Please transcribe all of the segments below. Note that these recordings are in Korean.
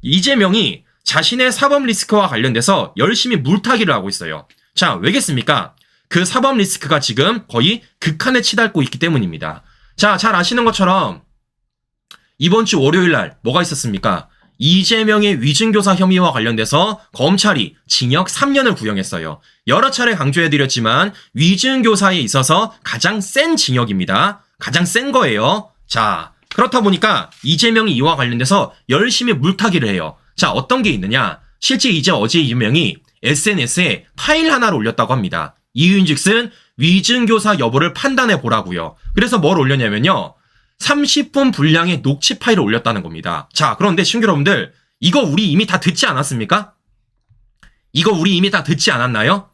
이재명이 자신의 사법 리스크와 관련돼서 열심히 물타기를 하고 있어요. 자, 왜겠습니까? 그 사법 리스크가 지금 거의 극한에 치닫고 있기 때문입니다. 자, 잘 아시는 것처럼 이번 주 월요일 날 뭐가 있었습니까? 이재명의 위증교사 혐의와 관련돼서 검찰이 징역 3년을 구형했어요. 여러 차례 강조해드렸지만 위증교사에 있어서 가장 센 징역입니다. 가장 센 거예요. 자, 그렇다 보니까 이재명이 이와 관련돼서 열심히 물타기를 해요. 자, 어떤 게 있느냐? 실제 어제 이재명이 SNS에 파일 하나를 올렸다고 합니다. 이유인즉슨 위증교사 여부를 판단해 보라고요. 그래서 뭘 올렸냐면요. 30분 분량의 녹취 파일을 올렸다는 겁니다. 자, 그런데 시청자 여러분들, 이거 우리 이미 다 듣지 않았습니까? 이거 우리 이미 다 듣지 않았나요?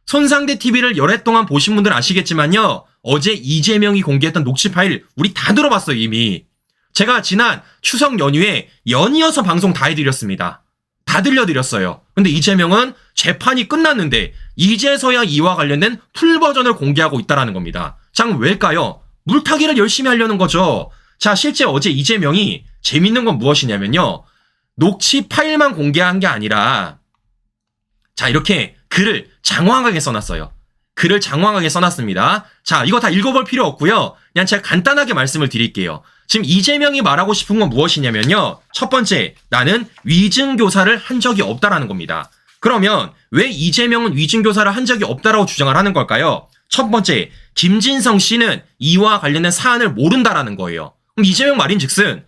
손상대 TV를 열애 동안 보신 분들 아시겠지만요. 어제 이재명이 공개했던 녹취 파일 우리 다 들어봤어요, 이미. 제가 지난 추석 연휴에 연이어서 방송 다 해드렸습니다. 다 들려드렸어요. 근데 이재명은 재판이 끝났는데 이제서야 이와 관련된 풀 버전을 공개하고 있다는 겁니다. 자, 왜일까요? 물타기를 열심히 하려는 거죠. 자, 실제 어제 이재명이 재밌는 건 무엇이냐면요. 녹취 파일만 공개한 게 아니라 자, 이렇게 글을 장황하게 써놨어요. 글을 장황하게 써놨습니다. 자, 이거 다 읽어볼 필요 없고요. 그냥 제가 간단하게 말씀을 드릴게요. 지금 이재명이 말하고 싶은 건 무엇이냐면요. 첫 번째, 나는 위증교사를 한 적이 없다라는 겁니다. 그러면 왜 이재명은 위증교사를 한 적이 없다라고 주장을 하는 걸까요? 첫 번째, 김진성 씨는 이와 관련된 사안을 모른다라는 거예요. 그럼 이재명 말인즉슨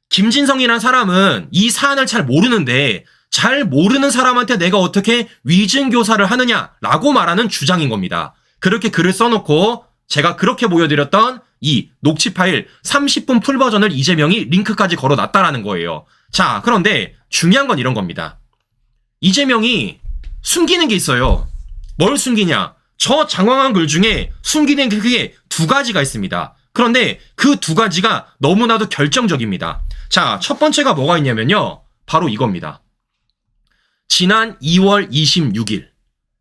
김진성이라는 사람은 이 사안을 잘 모르는데 잘 모르는 사람한테 내가 어떻게 위증교사를 하느냐라고 말하는 주장인 겁니다. 그렇게 글을 써놓고 제가 그렇게 보여드렸던 이 녹취 파일 30분 풀 버전을 이재명이 링크까지 걸어놨다라는 거예요. 자, 그런데 중요한 건 이런 겁니다. 이재명이 숨기는 게 있어요. 뭘 숨기냐? 저 장황한 글 중에 숨기는 게 크게 두 가지가 있습니다. 그런데 그 두 가지가 너무나도 결정적입니다. 자, 첫 번째가 뭐가 있냐면요. 바로 이겁니다. 지난 2월 26일.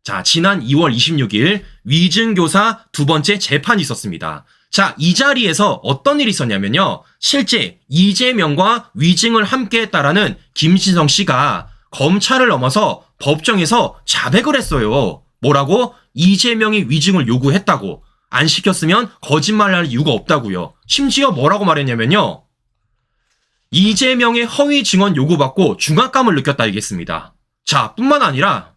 자, 지난 2월 26일 위증교사 두 번째 재판이 있었습니다. 자, 이 자리에서 어떤 일이 있었냐면요. 실제 이재명과 위증을 함께 했다라는 김진성 씨가 검찰을 넘어서 법정에서 자백을 했어요. 뭐라고? 이재명이 위증을 요구했다고. 안 시켰으면 거짓말할 이유가 없다고요. 심지어 뭐라고 말했냐면요. 이재명의 허위 증언 요구받고 중압감을 느꼈다 얘기했습니다. 자, 뿐만 아니라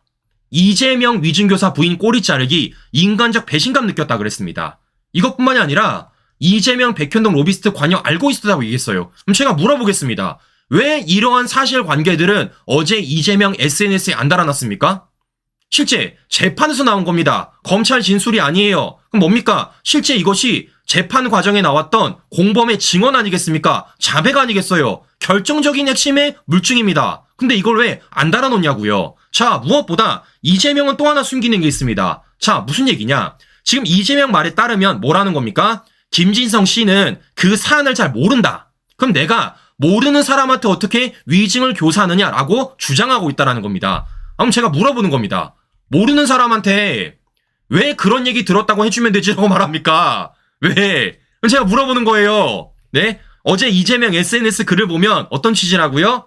이재명 위증교사 부인 꼬리 자르기 인간적 배신감 느꼈다 그랬습니다. 이것뿐만이 아니라 이재명 백현동 로비스트 관여 알고 있었다고 얘기했어요. 그럼 제가 물어보겠습니다. 왜 이러한 사실관계들은 어제 이재명 SNS에 안 달아놨습니까? 실제 재판에서 나온 겁니다. 검찰 진술이 아니에요. 그럼 뭡니까? 실제 이것이 재판 과정에 나왔던 공범의 증언 아니겠습니까? 자백 아니겠어요? 결정적인 핵심의 물증입니다. 근데 이걸 왜 안 달아놓냐고요. 자, 무엇보다 이재명은 또 하나 숨기는 게 있습니다. 자, 무슨 얘기냐? 지금 이재명 말에 따르면 뭐라는 겁니까? 김진성 씨는 그 사안을 잘 모른다. 그럼 내가 모르는 사람한테 어떻게 위증을 교사하느냐라고 주장하고 있다는 겁니다. 그럼 제가 물어보는 겁니다. 모르는 사람한테 왜 그런 얘기 들었다고 해주면 되지라고 말합니까? 왜? 그럼 제가 물어보는 거예요. 네? 어제 이재명 SNS 글을 보면 어떤 취지라고요?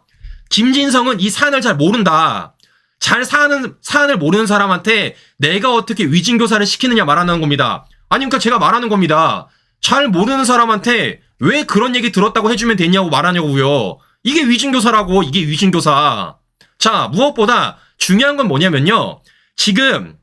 김진성은 이 사안을 잘 모른다. 사안을 모르는 사람한테 내가 어떻게 위증교사를 시키느냐 말하는 겁니다. 아니, 그러니까 제가 말하는 겁니다. 잘 모르는 사람한테 왜 그런 얘기 들었다고 해주면 되냐고 말하냐고요. 이게 위증교사라고, 이게 위증교사. 자, 무엇보다 중요한 건 뭐냐면요. 지금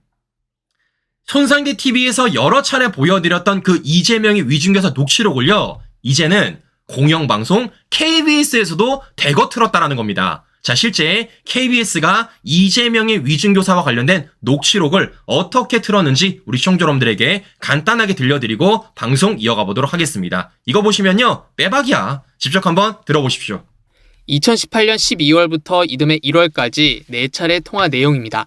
손상대 TV에서 여러 차례 보여드렸던 그 이재명의 위증교사 녹취록을요. 이제는 공영방송 KBS에서도 대거 틀었다라는 겁니다. 자, 실제 KBS가 이재명의 위증교사와 관련된 녹취록을 어떻게 틀었는지 우리 시청자 여러분들에게 간단하게 들려드리고 방송 이어가 보도록 하겠습니다. 이거 보시면요. 빼박이야. 직접 한번 들어보십시오. 2018년 12월부터 이듬해 1월까지 4차례 통화 내용입니다.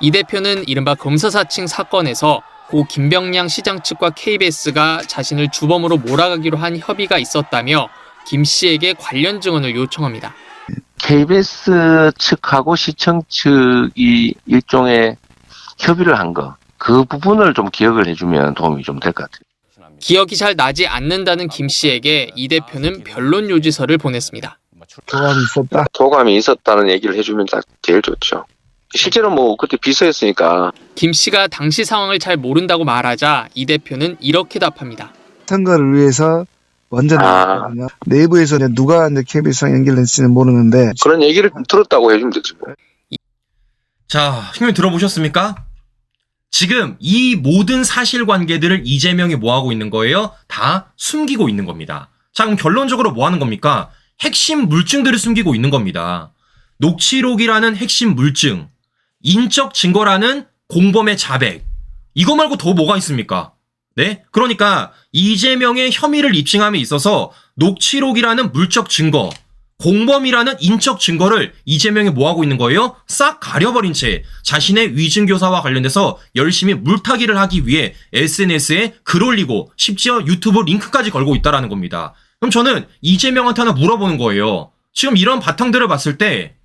이 대표는 이른바 검사사칭 사건에서 고 김병량 시장 측과 KBS가 자신을 주범으로 몰아가기로 한 협의가 있었다며 김 씨에게 관련 증언을 요청합니다. KBS 측하고 시청 측이 일종의 협의를 한 거, 그 부분을 좀 기억을 해주면 도움이 좀 될 것 같아요. 기억이 잘 나지 않는다는 김 씨에게 이 대표는 변론 요지서를 보냈습니다. 도감이 있었다. 도감이 있었다는 얘기를 해주면 딱 제일 좋죠. 실제로 뭐 그때 비서였으니까. 김 씨가 당시 상황을 잘 모른다고 말하자 이 대표는 이렇게 답합니다. 선거를 위해서 먼저 나왔거든요. 내부에서 누가 KBS랑 연결했을지는 모르는데 그런 얘기를 들었다고 해주면 되지 뭐. 자, 형님 들어보셨습니까? 지금 이 모든 사실관계들을 이재명이 뭐하고 있는 거예요? 다 숨기고 있는 겁니다. 자, 그럼 결론적으로 뭐 하는 겁니까? 핵심 물증들을 숨기고 있는 겁니다. 녹취록이라는 핵심 물증, 인적 증거라는 공범의 자백, 이거 말고 더 뭐가 있습니까? 네? 그러니까 이재명의 혐의를 입증함에 있어서 녹취록이라는 물적 증거, 공범이라는 인적 증거를 이재명이 뭐하고 있는 거예요? 싹 가려버린 채 자신의 위증교사와 관련돼서 열심히 물타기를 하기 위해 SNS에 글 올리고 심지어 유튜브 링크까지 걸고 있다는 겁니다. 그럼 저는 이재명한테 하나 물어보는 거예요. 지금 이런 바탕들을 봤을 때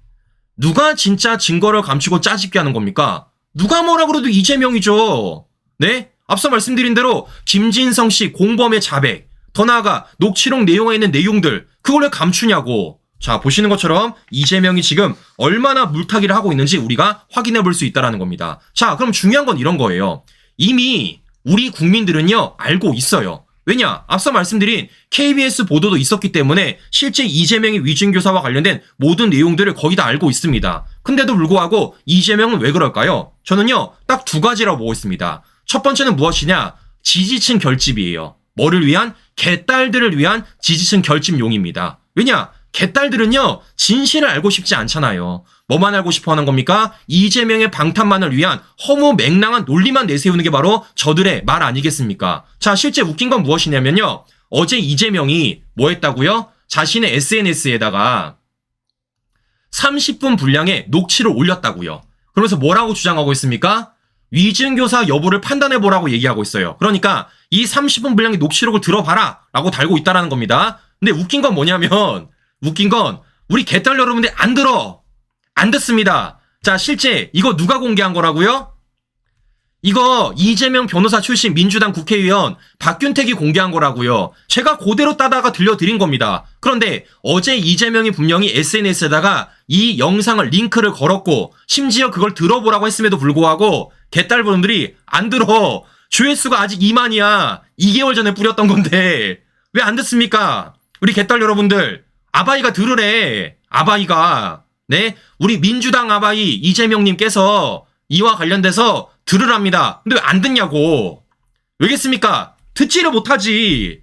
누가 진짜 증거를 감추고 짜집게 하는 겁니까? 누가 뭐라 그래도 이재명이죠. 네? 앞서 말씀드린 대로 김진성 씨 공범의 자백, 더 나아가 녹취록 내용에 있는 내용들, 그걸 왜 감추냐고. 자, 보시는 것처럼 이재명이 지금 얼마나 물타기를 하고 있는지 우리가 확인해 볼 수 있다는 겁니다. 자, 그럼 중요한 건 이런 거예요. 이미 우리 국민들은요, 알고 있어요. 왜냐? 앞서 말씀드린 KBS 보도도 있었기 때문에 실제 이재명의 위증교사와 관련된 모든 내용들을 거의 다 알고 있습니다. 근데도 불구하고 이재명은 왜 그럴까요? 저는요, 딱 두 가지라고 보고 있습니다. 첫 번째는 무엇이냐? 지지층 결집이에요. 뭐를 위한? 개딸들을 위한 지지층 결집용입니다. 왜냐? 개딸들은요, 진실을 알고 싶지 않잖아요. 뭐만 알고 싶어 하는 겁니까? 이재명의 방탄만을 위한 허무 맹랑한 논리만 내세우는 게 바로 저들의 말 아니겠습니까? 자, 실제 웃긴 건 무엇이냐면요. 어제 이재명이 뭐 했다고요? 자신의 SNS에다가 30분 분량의 녹취를 올렸다고요. 그러면서 뭐라고 주장하고 있습니까? 위증교사 여부를 판단해보라고 얘기하고 있어요. 그러니까 이 30분 분량의 녹취록을 들어봐라 라고 달고 있다는 겁니다. 근데 웃긴 건 뭐냐면, 웃긴 건 우리 개딸 여러분들 안 듣습니다. 자, 실제 이거 누가 공개한 거라고요? 이거 이재명 변호사 출신 민주당 국회의원 박균택이 공개한 거라고요. 제가 그대로 따다가 들려드린 겁니다. 그런데 어제 이재명이 분명히 SNS에다가 이 영상을 링크를 걸었고 심지어 그걸 들어보라고 했음에도 불구하고 개딸분들이 안 들어. 조회수가 아직 2만이야. 2개월 전에 뿌렸던 건데 왜 안 듣습니까? 우리 개딸 여러분들, 아바이가 들으래. 아바이가. 네? 우리 민주당 아바이 이재명님께서 이와 관련돼서 들으랍니다. 근데 왜 안 듣냐고. 왜겠습니까? 듣지를 못하지.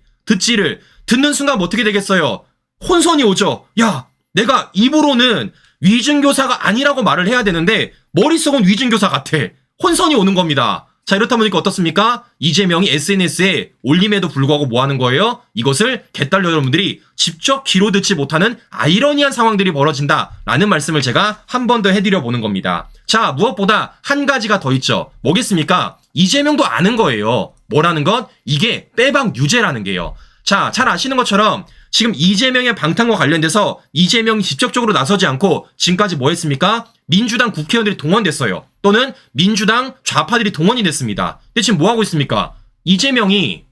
듣는 순간 뭐 어떻게 되겠어요? 혼선이 오죠. 야, 내가 입으로는 위증교사가 아니라고 말을 해야 되는데 머릿속은 위증교사 같아. 혼선이 오는 겁니다. 자, 이렇다 보니까 어떻습니까? 이재명이 SNS에 올림에도 불구하고 뭐 하는 거예요? 이것을 개딸 여러분들이 직접 귀로 듣지 못하는 아이러니한 상황들이 벌어진다라는 말씀을 제가 한 번 더 해드려 보는 겁니다. 자, 무엇보다 한 가지가 더 있죠. 뭐겠습니까? 이재명도 아는 거예요. 뭐라는 것? 이게 빼박 유죄라는 게요. 자, 잘 아시는 것처럼 지금 이재명의 방탄과 관련돼서 이재명이 직접적으로 나서지 않고 지금까지 뭐 했습니까? 민주당 국회의원들이 동원됐어요. 또는 민주당 좌파들이 동원이 됐습니다. 근데 지금 뭐 하고 있습니까? 이재명이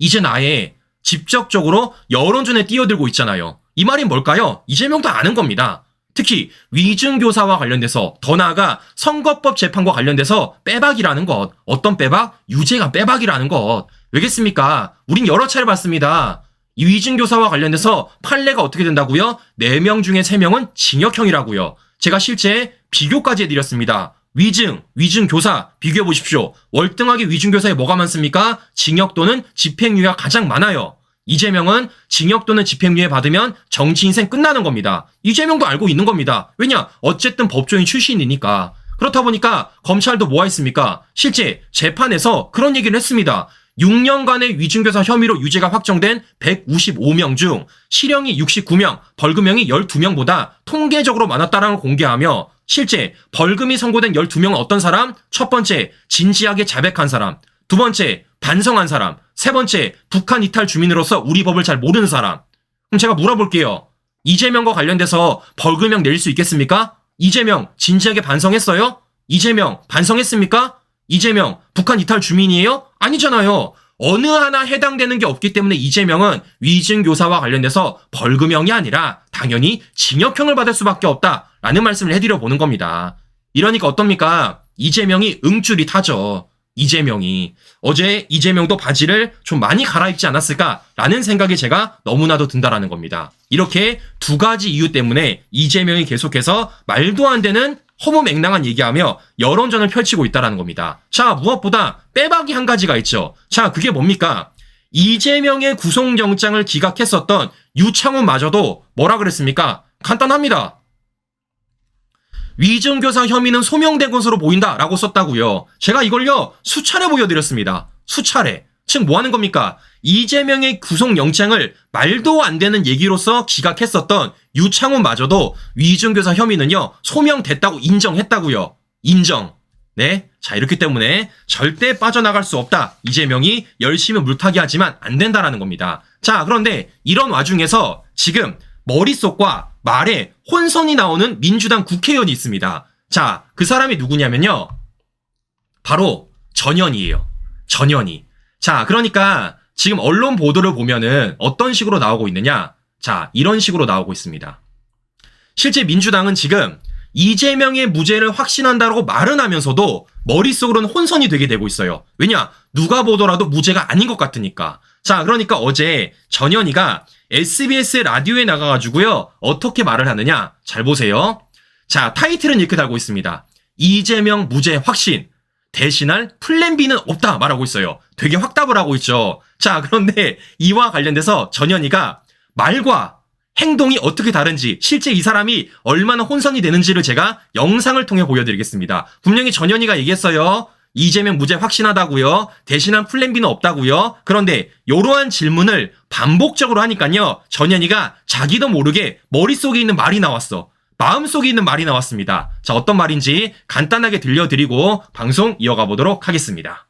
이제 아예 직접적으로 여론전에 뛰어들고 있잖아요. 이 말이 뭘까요? 이재명도 아는 겁니다. 특히 위증교사와 관련돼서, 더 나아가 선거법 재판과 관련돼서 빼박이라는 것. 어떤 빼박? 유죄가 빼박이라는 것. 왜겠습니까? 우린 여러 차례 봤습니다. 이 위증교사와 관련돼서 판례가 어떻게 된다고요? 4명 중에 3명은 징역형이라고요. 제가 실제 비교까지 해드렸습니다. 위증교사 비교해보십시오. 월등하게 위증교사에 뭐가 많습니까? 징역 또는 집행유예가 가장 많아요. 이재명은 징역 또는 집행유예 받으면 정치 인생 끝나는 겁니다. 이재명도 알고 있는 겁니다. 왜냐? 어쨌든 법조인 출신이니까. 그렇다 보니까 검찰도 뭐가 있습니까? 실제 재판에서 그런 얘기를 했습니다. 6년간의 위증교사 혐의로 유죄가 확정된 155명 중 실형이 69명, 벌금형이 12명보다 통계적으로 많았다는 걸 공개하며, 실제 벌금이 선고된 12명은 어떤 사람? 첫 번째, 진지하게 자백한 사람. 두 번째, 반성한 사람. 세 번째, 북한 이탈 주민으로서 우리 법을 잘 모르는 사람. 그럼 제가 물어볼게요. 이재명과 관련돼서 벌금형 내릴 수 있겠습니까? 이재명 진지하게 반성했어요? 이재명 반성했습니까? 이재명 북한 이탈 주민이에요? 아니잖아요. 어느 하나 해당되는 게 없기 때문에 이재명은 위증교사와 관련돼서 벌금형이 아니라 당연히 징역형을 받을 수밖에 없다라는 말씀을 해드려 보는 겁니다. 이러니까 어떻습니까? 이재명이 응줄이 타죠. 이재명이. 어제 이재명도 바지를 좀 많이 갈아입지 않았을까라는 생각이 제가 너무나도 든다라는 겁니다. 이렇게 두 가지 이유 때문에 이재명이 계속해서 말도 안 되는 허무맹랑한 얘기하며 여론전을 펼치고 있다라는 겁니다. 자, 무엇보다 빼박이 한 가지가 있죠. 자, 그게 뭡니까? 이재명의 구속영장을 기각했었던 유창훈마저도 뭐라 그랬습니까? 간단합니다. 위증교사 혐의는 소명된 것으로 보인다라고 썼다고요. 제가 이걸요 수차례 보여드렸습니다. 수차례. 즉 뭐 하는 겁니까? 이재명의 구속영장을 말도 안 되는 얘기로서 기각했었던 유창훈마저도 위증교사 혐의는요 소명됐다고 인정했다고요. 인정. 네. 자, 이렇기 때문에 절대 빠져나갈 수 없다. 이재명이 열심히 물타기 하지만 안 된다라는 겁니다. 자, 그런데 이런 와중에서 지금 머릿속과 말에 혼선이 나오는 민주당 국회의원이 있습니다. 자, 그 사람이 누구냐면요. 바로 전현희예요. 전현희. 자, 그러니까 지금 언론 보도를 보면은 어떤 식으로 나오고 있느냐. 자, 이런 식으로 나오고 있습니다. 실제 민주당은 지금 이재명의 무죄를 확신한다라고 말은 하면서도 머릿속으로는 혼선이 되게 되고 있어요. 왜냐? 누가 보더라도 무죄가 아닌 것 같으니까. 자, 그러니까 어제 전현희가 SBS 라디오에 나가가지고요. 어떻게 말을 하느냐? 잘 보세요. 자, 타이틀은 이렇게 달고 있습니다. 이재명 무죄 확신. 대신할 플랜 B는 없다 말하고 있어요. 되게 확답을 하고 있죠. 자, 그런데 이와 관련돼서 전현희가 말과 행동이 어떻게 다른지, 실제 이 사람이 얼마나 혼선이 되는지를 제가 영상을 통해 보여드리겠습니다. 분명히 전현희가 얘기했어요. 이재명 무죄 확신하다고요. 대신한 플랜 B는 없다고요. 그런데 이러한 질문을 반복적으로 하니까요. 전현희가 자기도 모르게 머릿속에 있는 말이 나왔어. 마음속에 있는 말이 나왔습니다. 자, 어떤 말인지 간단하게 들려드리고 방송 이어가 보도록 하겠습니다.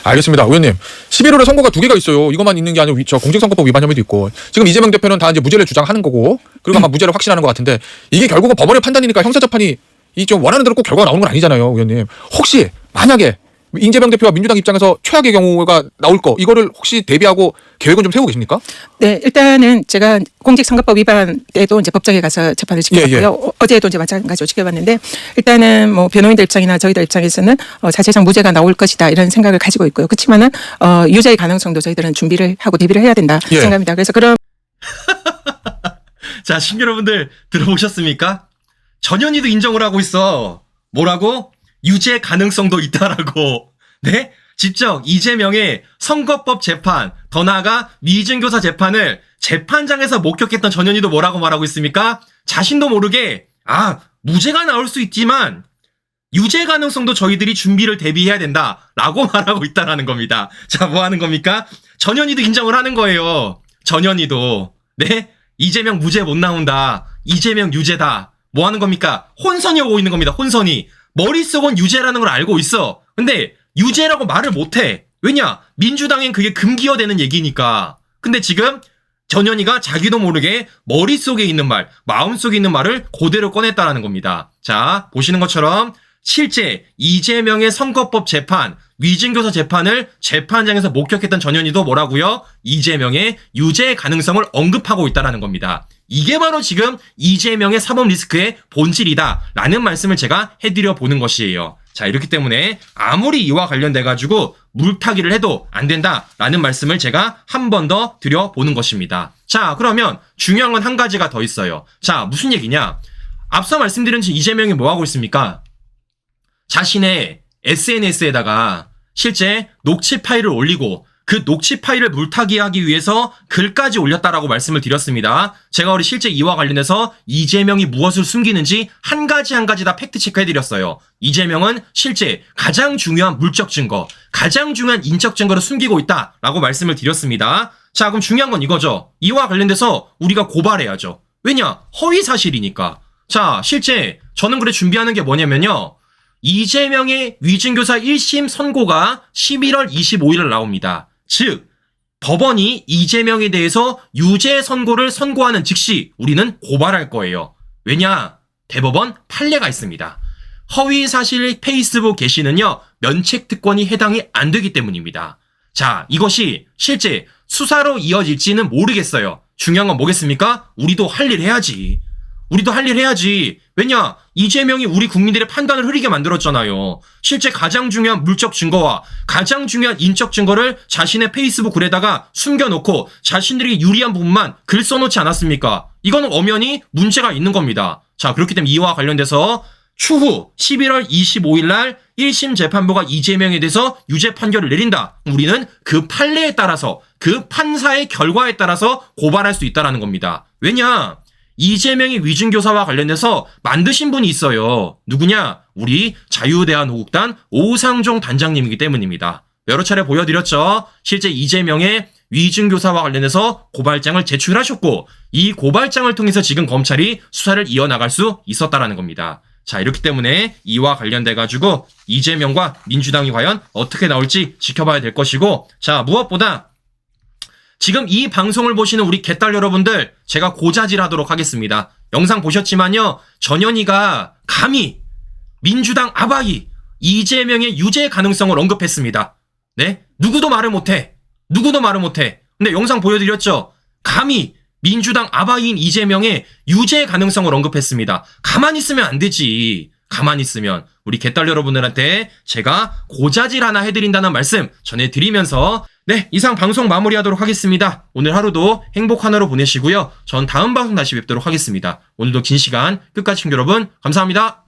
알겠습니다. 의원님. 11월에 선고가 두 개가 있어요. 이것만 있는 게 아니고 저 공직선거법 위반 혐의도 있고. 지금 이재명 대표는 다 이제 무죄를 주장하는 거고. 그리고 아마 무죄를 확신하는 것 같은데 이게 결국은 법원의 판단이니까 형사재판이 이 좀 원하는 대로 꼭 결과가 나오는 건 아니잖아요, 의원님. 혹시 만약에 이재명 대표와 민주당 입장에서 최악의 경우가 나올 거 이거를 혹시 대비하고 계획은 좀 세우고 계십니까? 네, 일단은 제가 공직선거법 위반 때도 이제 법정에 가서 재판을 지켜봤고요. 어제도 이제 마찬가지로 지켜봤는데 일단은 뭐 변호인들 입장이나 저희들 입장에서는 사실상 무죄가 나올 것이다 이런 생각을 가지고 있고요. 그렇지만은 유죄의 가능성도 저희들은 준비를 하고 대비를 해야 된다 생각합니다. 그래서 그런 자, 시청자 여러분들 들어보셨습니까? 전현희도 인정을 하고 있어. 뭐라고? 유죄 가능성도 있다라고. 네? 직접 이재명의 선거법 재판, 더 나아가 위증교사 재판을 재판장에서 목격했던 전현희도 뭐라고 말하고 있습니까? 자신도 모르게 무죄가 나올 수 있지만 유죄 가능성도 저희들이 준비를 대비해야 된다라고 말하고 있다라는 겁니다. 자, 뭐 하는 겁니까? 전현희도 인정을 하는 거예요. 전현희도. 네? 이재명 무죄 못 나온다. 이재명 유죄다. 뭐 하는 겁니까? 혼선이 오고 있는 겁니다. 혼선이. 머릿속은 유죄라는 걸 알고 있어. 근데 유죄라고 말을 못해. 왜냐? 민주당엔 그게 금기어되는 얘기니까. 근데 지금 전현희가 자기도 모르게 머릿속에 있는 말, 마음속에 있는 말을 그대로 꺼냈다라는 겁니다. 자, 보시는 것처럼 실제 이재명의 선거법 재판, 위증교사 재판을 재판장에서 목격했던 전현희도 뭐라고요? 이재명의 유죄 가능성을 언급하고 있다라는 겁니다. 이게 바로 지금 이재명의 사법 리스크의 본질이다라는 말씀을 제가 해드려 보는 것이에요. 자, 이렇기 때문에 아무리 이와 관련돼가지고 물타기를 해도 안 된다라는 말씀을 제가 한 번 더 드려보는 것입니다. 자, 그러면 중요한 건 한 가지가 더 있어요. 자, 무슨 얘기냐? 앞서 말씀드린 이재명이 뭐 하고 있습니까? 자신의 SNS에다가 실제 녹취 파일을 올리고 그 녹취 파일을 물타기하기 위해서 글까지 올렸다라고 말씀을 드렸습니다. 제가 우리 실제 이와 관련해서 이재명이 무엇을 숨기는지 한 가지 다 팩트 체크해드렸어요. 이재명은 실제 가장 중요한 물적 증거, 가장 중요한 인적 증거를 숨기고 있다라고 말씀을 드렸습니다. 자, 그럼 중요한 건 이거죠. 이와 관련돼서 우리가 고발해야죠. 왜냐? 허위 사실이니까. 자, 실제 저는 그래 준비하는 게 뭐냐면요. 이재명의 위증교사 1심 선고가 11월 25일 나옵니다. 즉 법원이 이재명에 대해서 유죄 선고를 선고하는 즉시 우리는 고발할 거예요. 왜냐? 대법원 판례가 있습니다. 허위사실 페이스북 게시는요 면책특권이 해당이 안 되기 때문입니다. 자, 이것이 실제 수사로 이어질지는 모르겠어요. 중요한 건 뭐겠습니까? 우리도 할 일 해야지. 우리도 할 일 해야지. 왜냐? 이재명이 우리 국민들의 판단을 흐리게 만들었잖아요. 실제 가장 중요한 물적 증거와 가장 중요한 인적 증거를 자신의 페이스북 글에다가 숨겨놓고 자신들이 유리한 부분만 글 써놓지 않았습니까? 이거는 엄연히 문제가 있는 겁니다. 자, 그렇기 때문에 이와 관련돼서 추후 11월 25일 날 1심 재판부가 이재명에 대해서 유죄 판결을 내린다. 우리는 그 판례에 따라서 그 판사의 결과에 따라서 고발할 수 있다는 겁니다. 왜냐? 이재명의 위증교사와 관련해서 만드신 분이 있어요. 누구냐? 우리 자유대한호국단 오상종 단장님이기 때문입니다. 여러 차례 보여드렸죠. 실제 이재명의 위증교사와 관련해서 고발장을 제출하셨고 이 고발장을 통해서 지금 검찰이 수사를 이어나갈 수 있었다는 겁니다. 자, 이렇기 때문에 이와 관련돼 가지고 이재명과 민주당이 과연 어떻게 나올지 지켜봐야 될 것이고, 자, 무엇보다 지금 이 방송을 보시는 우리 개딸 여러분들, 제가 고자질하도록 하겠습니다. 영상 보셨지만요, 전현희가 감히 민주당 아바이 이재명의 유죄 가능성을 언급했습니다. 네? 누구도 말을 못해. 누구도 말을 못해. 근데 영상 보여드렸죠? 감히 민주당 아바이인 이재명의 유죄 가능성을 언급했습니다. 가만히 있으면 안 되지. 가만히 있으면. 우리 개딸 여러분들한테 제가 고자질 하나 해드린다는 말씀 전해드리면서, 네, 이상 방송 마무리하도록 하겠습니다. 오늘 하루도 행복한 하루 보내시고요. 전 다음 방송 다시 뵙도록 하겠습니다. 오늘도 긴 시간 끝까지 시청자 여러분 감사합니다.